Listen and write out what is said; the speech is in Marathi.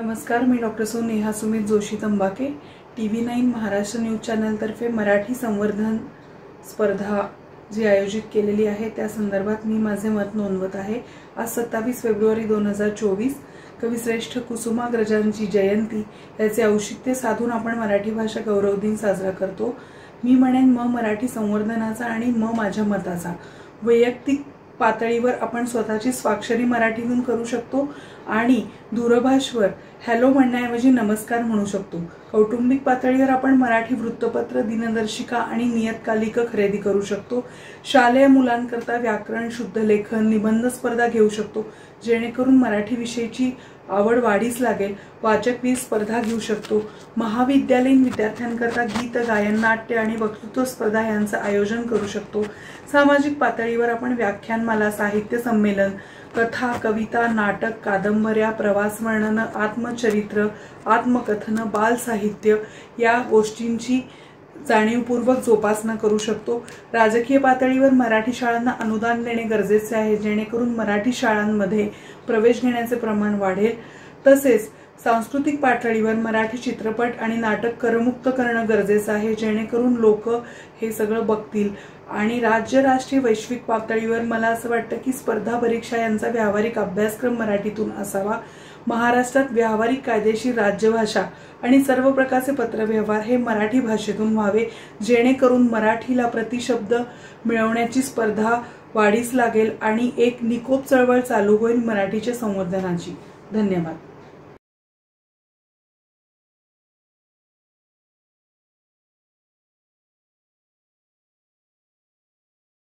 नमस्कार, मी doctor Neha Sumit Joshi Tambake. TV9 Maharashtra news channel तर्फे मराठी संवर्धन स्पर्धा जी आयोजित केलेली आहे त्या संदर्भात मी माझे मत नोंदवत आहे। आज 27 फेब्रुवारी 2024 कविश्रेष्ठ कुसुमाग्रजांची जयंती याचे औचित्य साधून आपण मराठी भाषा गौरव दिन साजरा करतो। मी म्हणेन मराठी संवर्धनाचा आणि माझ्या मताचा वैयक्तिक पातळीवर आपण स्वतःची स्वाक्षरी मराठीतून करू शकतो आणि दूरभाषेवर हॅलो म्हणण्याऐवजी नमस्कार म्हणू शकतो। कौटुंबिक पातळीवर आपण मराठी वृत्तपत्र, दिनदर्शिका आणि नियतकालिक खरेदी करू शकतो। शालेय मुलांकरता व्याकरण, शुद्ध लेखन, निबंध स्पर्धा घेऊ शकतो जेणेकरून मराठी विषयाची आवड वाढीस लागेल। वाचकवीर स्पर्धा घेऊ शकतो। महाविद्यालयीन विद्यार्थ्यांकरता गीत, गायन, नाट्य आणि वक्तृत्व स्पर्धा यांचे आयोजन करू शकतो। सामाजिक पातळीवर आपण व्याख्यानमाला, साहित्य संमेलन, कथा, कविता, नाटक, कादंबऱ्या, प्रवास वर्णन, आत्मचरित्र, आत्मकथन, बाल साहित्य या गोष्टींची जाणीवपूर्वक जोपासना करू शकतो। राजकीय पातळीवर मराठी शाळांना अनुदान देणे गरजेचे आहे जेणेकरून मराठी शाळांमध्ये प्रवेश घेण्याचे प्रमाण वाढेल। तसेच सांस्कृतिक पातळीवर मराठी चित्रपट आणि नाटक करमुक्त करणं गरजेचं आहे जेणेकरून लोक हे सगळं बघतील। आणि राज्य, राष्ट्रीय, वैश्विक पातळीवर मला असं वाटतं की स्पर्धा परीक्षा यांचा व्यावहारिक अभ्यासक्रम मराठीतून असावा। महाराष्ट्रात व्यावहारिक, कायदेशीर राजभाषा आणि सर्व प्रकारचे पत्रव्यवहार हे मराठी भाषेतून व्हावे जेणेकरून मराठीला प्रतिशब्द मिळवण्याची स्पर्धा वाढीस लागेल आणि एक निकोप चळवळ चालू होईल मराठीच्या संवर्धनाची। धन्यवाद।